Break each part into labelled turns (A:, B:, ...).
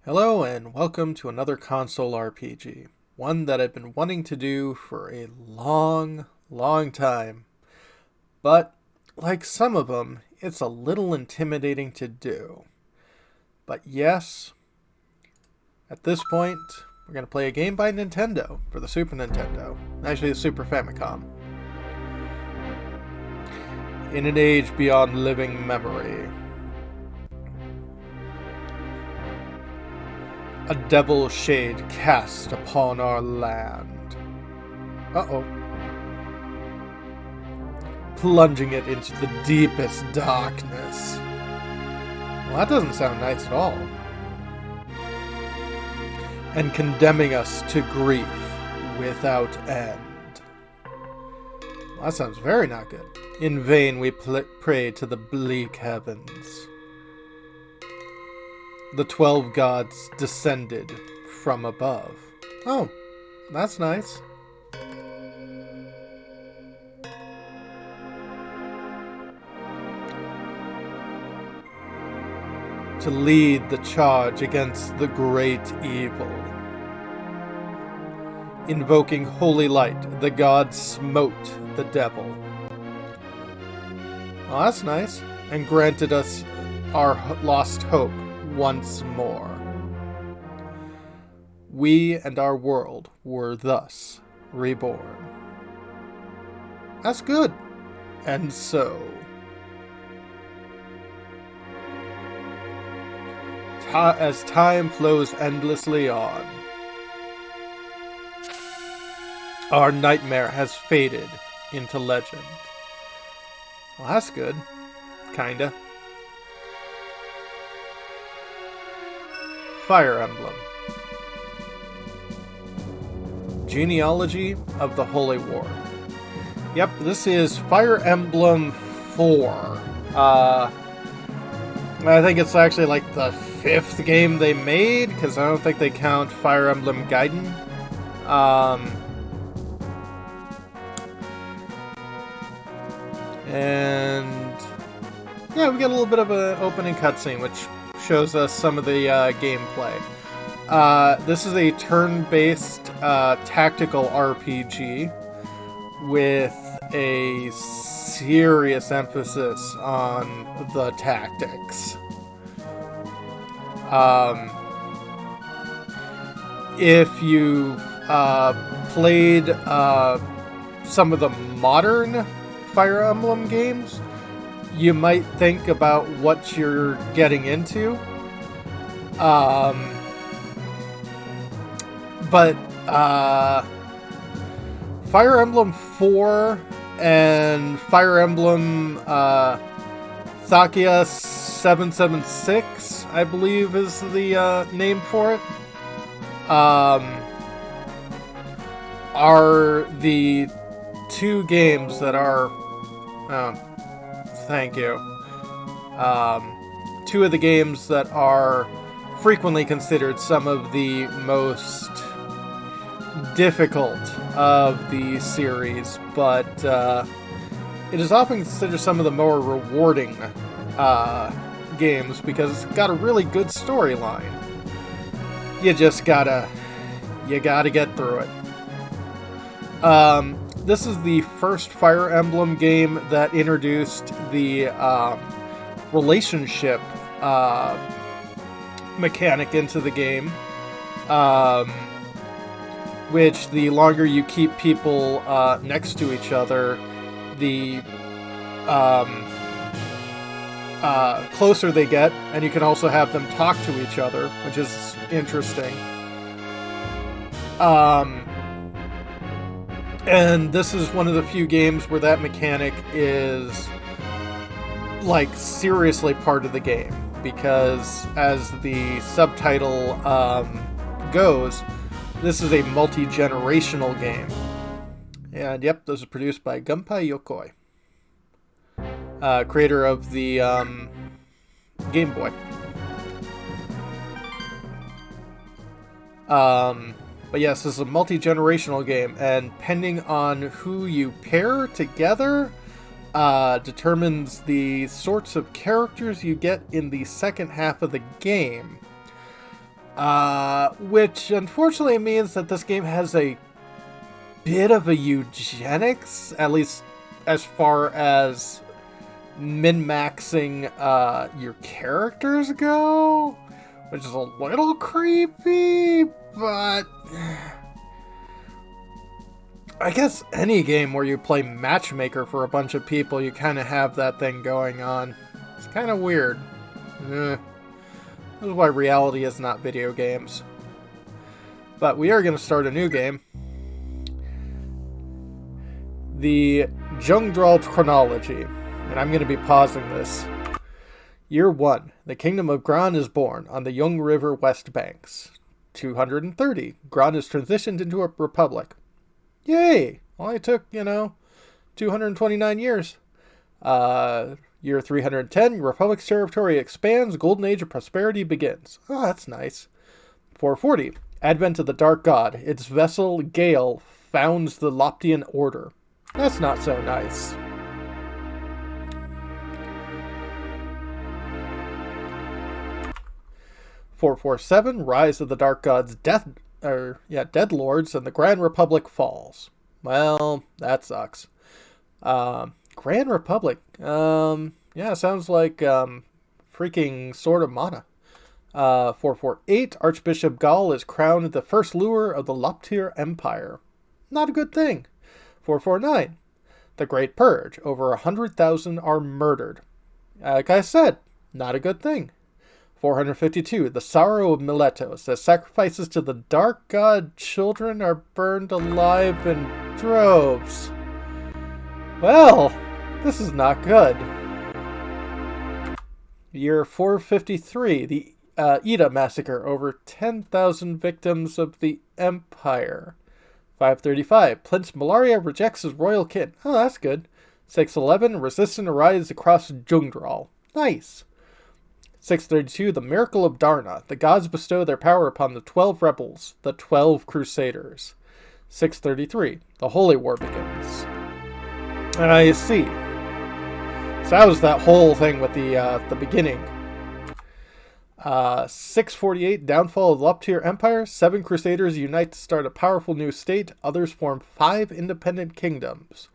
A: Hello and welcome to another console RPG, one that I've been wanting to do for a long time. But, like some of them, it's a little intimidating to do. But yes, at this point, we're going to play a game by Nintendo for the Super Nintendo, actually the Super Famicom. In an age beyond living memory. A devil shade cast upon our land. Uh-oh. Plunging it into the deepest darkness. Well, that doesn't sound nice at all. And condemning us to grief without end. Well, that sounds very not good. In vain we pray to the bleak heavens. The 12 gods descended from above. Oh, that's nice. To lead the charge against the great evil. Invoking holy light, the gods smote the devil. Well, that's nice. And granted us our lost hope once more. We and our world were thus reborn. That's good. And so, as time flows endlessly on, our nightmare has faded into legend. Well, that's good. Kinda. Fire Emblem. Genealogy of the Holy War. Yep, this is Fire Emblem IV. I think it's actually like the 5th game they made, because I don't think they count Fire Emblem Gaiden. And yeah, we get a little bit of an opening cutscene, which shows us some of the gameplay. This is a turn-based tactical RPG with a serious emphasis on the tactics. If you played some of the modern Fire Emblem games, you might think about what you're getting into. But Fire Emblem 4 and Fire Emblem Saga 776, I believe is the name for it, are the two games that are... thank you. Two of the games that are frequently considered some of the most difficult of the series, but it is often considered some of the more rewarding games because it's got a really good storyline. You just gotta get through it. This is the first Fire Emblem game that introduced the relationship mechanic into the game, which the longer you keep people next to each other, the closer they get, and you can also have them talk to each other, which is interesting. And this is one of the few games where that mechanic is, like, seriously part of the game. Because, as the subtitle goes, this is a multi-generational game. And, yep, this is produced by Gunpei Yokoi, creator of the Game Boy. But yes, this is a multi-generational game, and depending on who you pair together, determines the sorts of characters you get in the second half of the game. Which unfortunately means that this game has a bit of a eugenics, at least as far as min-maxing your characters go, which is a little creepy, but I guess any game where you play matchmaker for a bunch of people, you kind of have that thing going on. It's kind of weird. This is why reality is not video games. But we are going to start a new game. The Jungdral Chronology. And I'm going to be pausing this. Year 1. The Kingdom of Gran is born on the Jung River West Banks. 230. Gran is transitioned into a republic. Yay! Only took, 229 years. Year 310, Republic's territory expands, Golden Age of Prosperity begins. Oh, that's nice. 440, Advent of the Dark God. Its vessel, Gale, founds the Loptian Order. That's not so nice. .447, Rise of the Dark God's Dead Lords and the Grand Republic falls. Well, that sucks. Grand Republic. Sounds like freaking Sword of Mana. 448, Archbishop Gall is crowned the first ruler of the Loptir Empire. Not a good thing. 449, The Great Purge. Over 100,000 are murdered. Like I said, not a good thing. 452, The Sorrow of Miletos. As sacrifices to the Dark God, children are burned alive in droves. Well, this is not good. Year 453, the Ida Massacre. Over 10,000 victims of the Empire. 535, Prince Malaria rejects his royal kin. Oh, that's good. 611, Resistance arises across Jungdral. Nice. 632, The Miracle of Darna. The gods bestow their power upon the 12 rebels, the 12 crusaders. 633, The Holy War begins. I see. So that was that whole thing with the beginning. 648, Downfall of the Loptir Empire. 7 crusaders unite to start a powerful new state. Others form 5 independent kingdoms.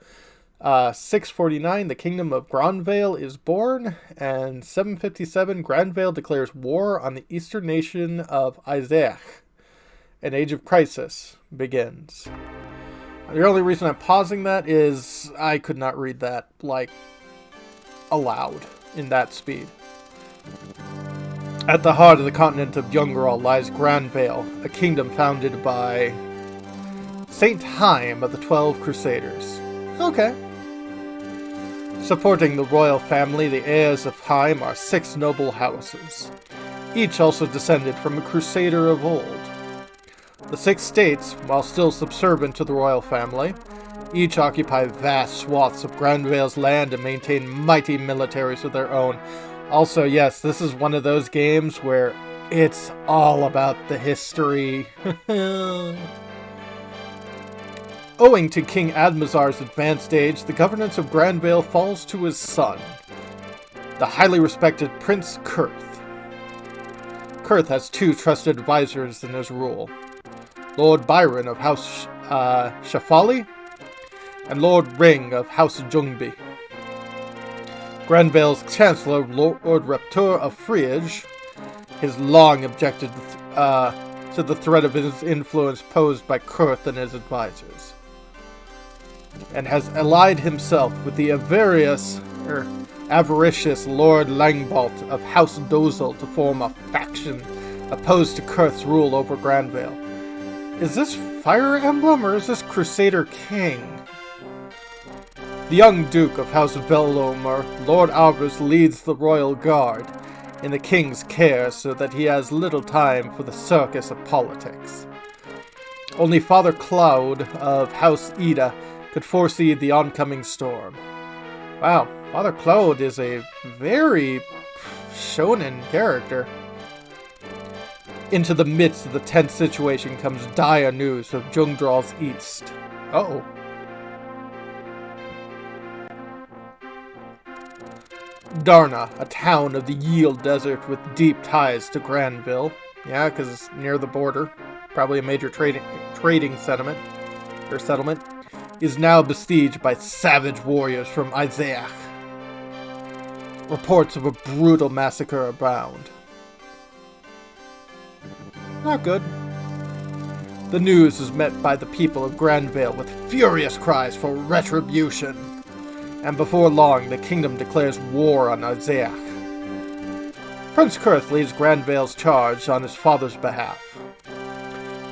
A: 649, the Kingdom of Grannvale is born. And 757, Grannvale declares war on the eastern nation of Isaac. An age of crisis begins. The only reason I'm pausing that is I could not read that, aloud in that speed. At the heart of the continent of Jungdral lies Grannvale, a kingdom founded by Saint Haim of the 12 Crusaders. Okay. Supporting the royal family, the heirs of Haim are 6 noble houses, each also descended from a crusader of old. The 6 states, while still subservient to the royal family, each occupy vast swaths of Grannvale's land and maintain mighty militaries of their own. Also, yes, this is one of those games where it's all about the history. Owing to King Admazar's advanced age, the governance of Grannvale falls to his son, the highly respected Prince Kurth. Kurth has 2 trusted advisors in his rule. Lord Byron of House Shafali, and Lord Ring of House Jungbi. Grannvale's Chancellor, Lord Raptor of Friege, has long objected to the threat of his influence posed by Kurth and his advisors, and has allied himself with the avaricious Lord Langbalt of House Dozel to form a faction opposed to Kurth's rule over Grannvale. Is this Fire Emblem or is this Crusader King? The young Duke of House Velomer, Lord Alvarez, leads the Royal Guard in the King's care so that he has little time for the circus of politics. Only Father Cloud of House Ida could foresee the oncoming storm. Wow, Father Cloud is a very shonen character. Into the midst of the tense situation comes dire news of Jungdral's east. Uh-oh. Darna, a town of the Yield Desert with deep ties to Grannvale, Yeah, because it's near the border. Probably a major trading settlement, is now besieged by savage warriors from Isaac. Reports of a brutal massacre abound. Not good. The news is met by the people of Grannvale with furious cries for retribution. And before long, the kingdom declares war on Isaac. Prince Kurth leads Grannvale's charge on his father's behalf,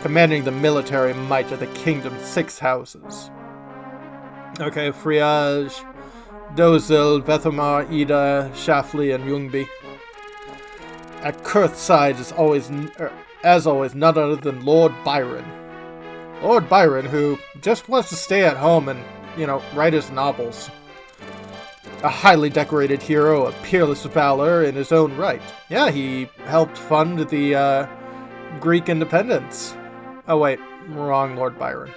A: commanding the military might of the kingdom's 6 houses. Okay, Friage, Dozil, Vethomar, Ida, Shafli, and Ljungby. At Kurth's side is as always, none other than Lord Byron. Lord Byron, who just wants to stay at home and, write his novels. A highly decorated hero of peerless valor in his own right. Yeah, he helped fund the Greek independence. Oh wait, wrong Lord Byron.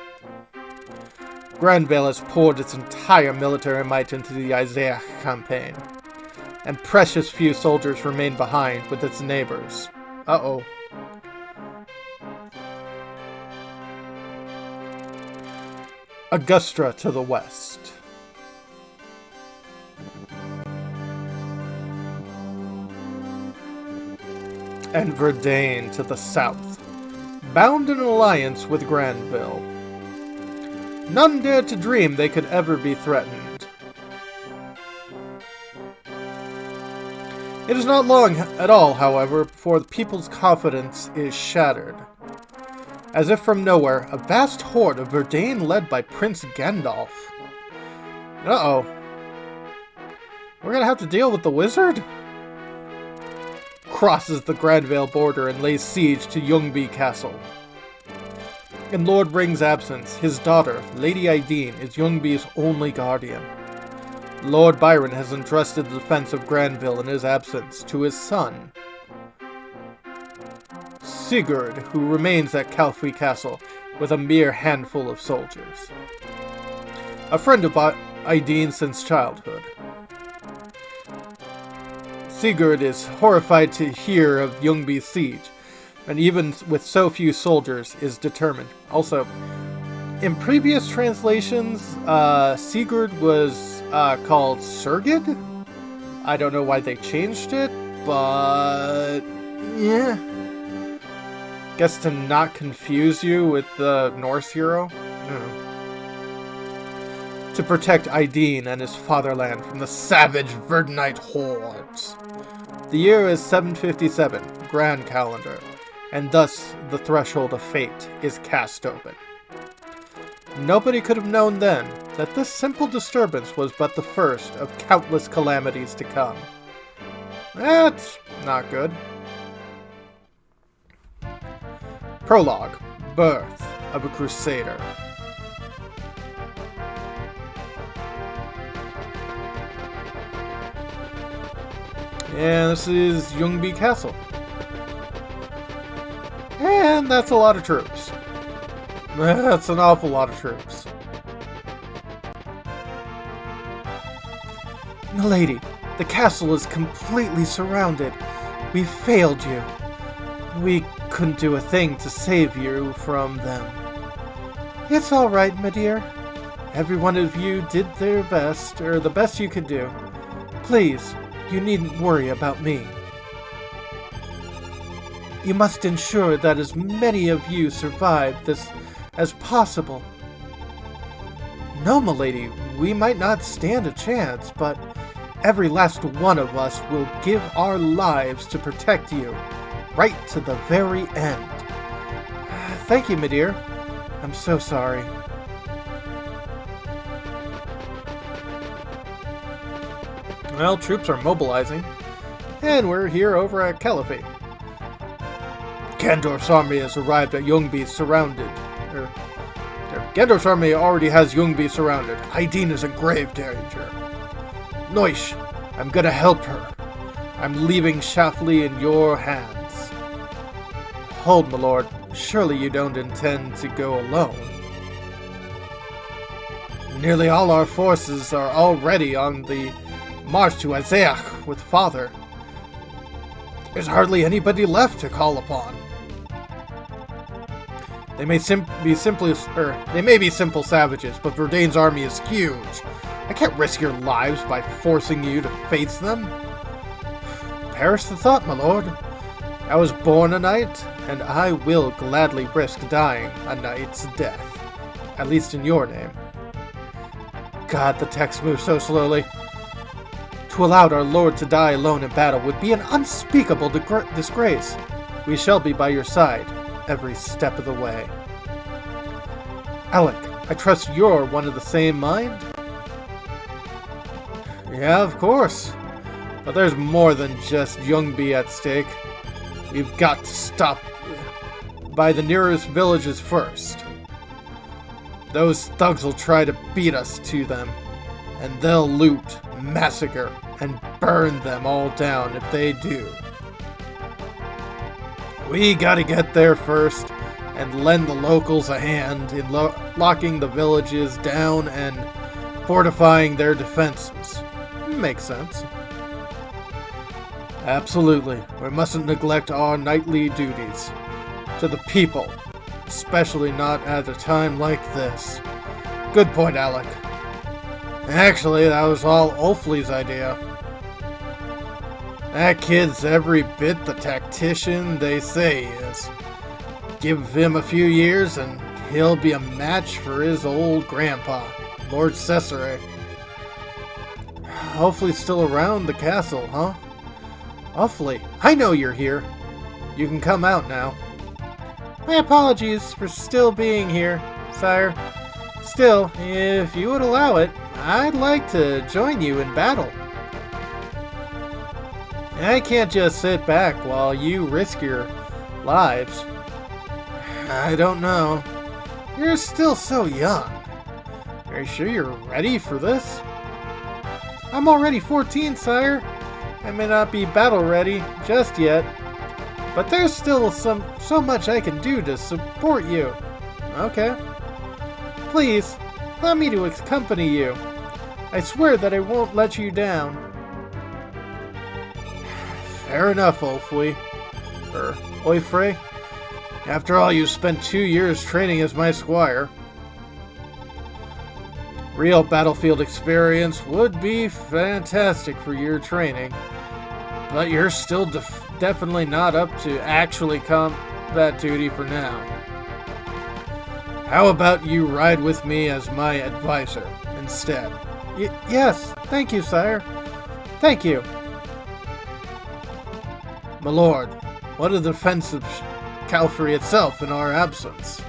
A: Grannvale has poured its entire military might into the Isaac campaign, and precious few soldiers remain behind with its neighbors. Uh-oh. Augusta to the west. And Verdane to the south, bound in alliance with Grannvale. None dared to dream they could ever be threatened. It is not long at all, however, before the people's confidence is shattered. As if from nowhere, a vast horde of Verdane led by Prince Gandalf. Uh-oh. We're gonna have to deal with the wizard? Crosses the Grannvale border and lays siege to Ljungby Castle. In Lord Ring's absence, his daughter, Lady Ideen, is Ljungby's only guardian. Lord Byron has entrusted the defense of Grannvale in his absence to his son, Sigurd, who remains at Calfrey Castle with a mere handful of soldiers. A friend of Ideen since childhood. Sigurd is horrified to hear of Ljungby's siege, and even with so few soldiers, is determined. Also, in previous translations, Sigurd was called Sergid. I don't know why they changed it, but yeah. Guess to not confuse you with the Norse hero. To protect Ideen and his fatherland from the savage Verdunite hordes. The year is 757, Grand Calendar, and thus the threshold of fate is cast open. Nobody could have known then that this simple disturbance was but the first of countless calamities to come. That's not good. Prologue. Birth of a Crusader. And this is Ljungby Castle. And that's a lot of troops. That's an awful lot of troops. Milady, the castle is completely surrounded. We failed you. We couldn't do a thing to save you from them. It's all right, my dear. Every one of you did their best, or the best you could do. Please, you needn't worry about me. You must ensure that as many of you survive this as possible. No, milady, we might not stand a chance, but every last one of us will give our lives to protect you, right to the very end. Thank you, my dear. I'm so sorry. Well, troops are mobilizing, and we're here over at Caliphate. Gandorf's army has arrived at Ljungby surrounded. Gandorf's army already has Ljungby surrounded. Ideen is in grave danger. Noish, I'm gonna help her. I'm leaving Shafli in your hands. Hold, my lord. Surely you don't intend to go alone. Nearly all our forces are already on the march to Isaac with father. There's hardly anybody left to call upon. They may be simple savages, but Verdane's army is huge. I can't risk your lives by forcing you to face them. Perish the thought, my lord. I was born a knight, and I will gladly risk dying a knight's death. At least in your name. God, the text moves so slowly. To allow our lord to die alone in battle would be an unspeakable disgrace. We shall be by your side every step of the way. Alec, I trust you're one of the same mind? Yeah, of course. But there's more than just Youngby at stake. We've got to stop by the nearest villages first. Those thugs will try to beat us to them, and they'll loot, massacre, and burn them all down if they do. We gotta get there first and lend the locals a hand in locking the villages down and fortifying their defenses. Makes sense. Absolutely. We mustn't neglect our knightly duties to the people, especially not at a time like this. Good point, Alec. Actually, that was all Ulfley's idea. That kid's every bit the tactician they say he is. Give him a few years and he'll be a match for his old grandpa, Lord Cesare. Ulfley's still around the castle, huh? Ulfley, I know you're here. You can come out now. My apologies for still being here, sire. Still, if you would allow it, I'd like to join you in battle. I can't just sit back while you risk your lives. I don't know. You're still so young. Are you sure you're ready for this? I'm already 14, sire. I may not be battle ready just yet, but there's still so much I can do to support you. Okay. Please, allow me to accompany you. I swear that I won't let you down. Fair enough, Ulfrey. Oifrey. After all, you spent 2 years training as my squire. Real battlefield experience would be fantastic for your training, but you're still definitely not up to actually combat duty for now. How about you ride with me as my advisor instead? Yes, thank you, sire. Thank you. My lord, what a defense of Calfrey itself in our absence.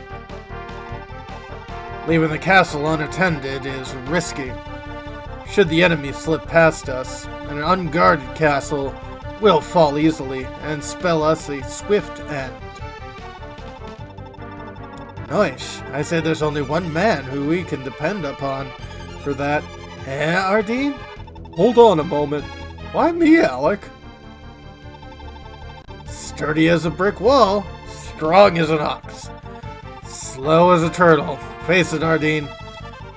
A: Leaving the castle unattended is risky. Should the enemy slip past us, an unguarded castle will fall easily and spell us a swift end. Nice. I say there's only one man who we can depend upon for that. Eh, Ardeen? Hold on a moment. Why me, Alec? Sturdy as a brick wall, strong as an ox, slow as a turtle. Face it, Ardeen.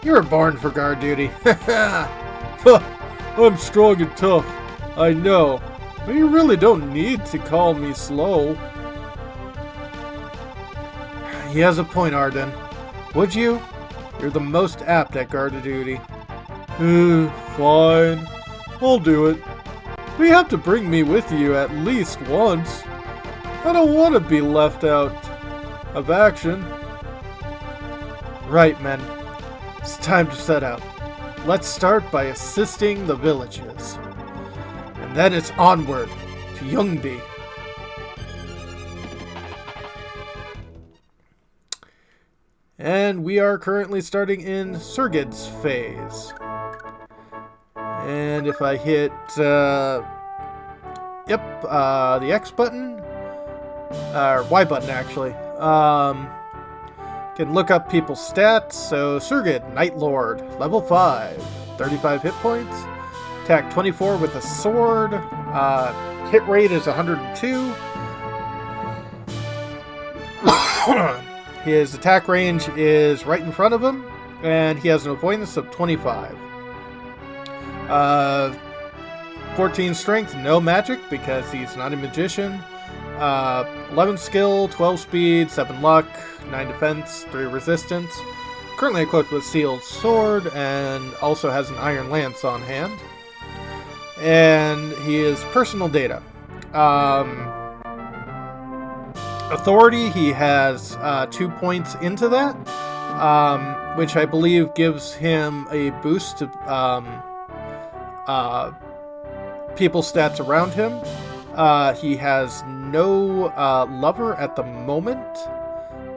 A: You were born for guard duty. I'm strong and tough, I know, but you really don't need to call me slow. He has a point, Arden. Would you? You're the most apt at guard duty. Fine. I'll do it. But you have to bring me with you at least once. I don't want to be left out of action. Right, men. It's time to set out. Let's start by assisting the villages. And then it's onward to Youngby. And we are currently starting in Sergid's phase. And if I hit, the X button, or Y button actually, can look up people's stats. So Sergid, Night Lord, level 5, 35 hit points, attack 24 with a sword, hit rate is 102. His attack range is right in front of him, and he has an avoidance of 25. 14 strength, no magic because he's not a magician. 11 skill, 12 speed, 7 luck, 9 defense, 3 resistance. Currently equipped with sealed sword and also has an iron lance on hand. And he is personal data. Authority, he has 2 points into that, which I believe gives him a boost to people stats around him. He has no lover at the moment,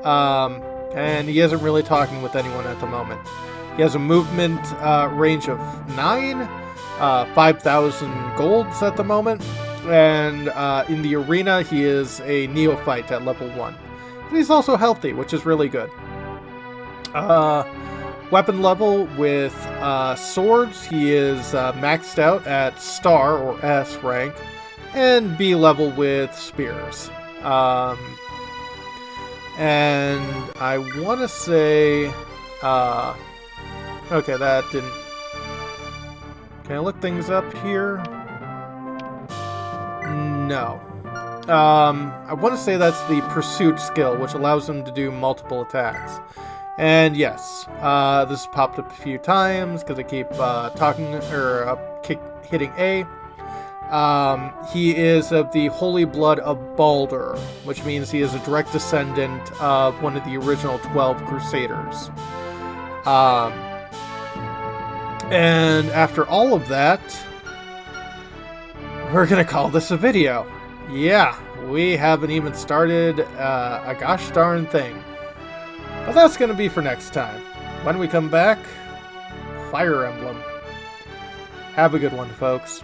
A: and he isn't really talking with anyone at the moment. He has a movement range of 9, 5,000 golds at the moment, and in the arena he is a neophyte at level 1. And he's also healthy, which is really good. Weapon level with swords, he is maxed out at star or S rank, and B level with spears. And I want to say, okay, that didn't. Can I look things up here? No. I want to say that's the pursuit skill, which allows him to do multiple attacks. And yes, this has popped up a few times because I keep hitting A. He is of the holy blood of Baldur, which means he is a direct descendant of one of the original 12 Crusaders. And after all of that, we're gonna call this a video. Yeah, we haven't even started a gosh darn thing. But that's gonna be for next time. When we come back, Fire Emblem. Have a good one, folks.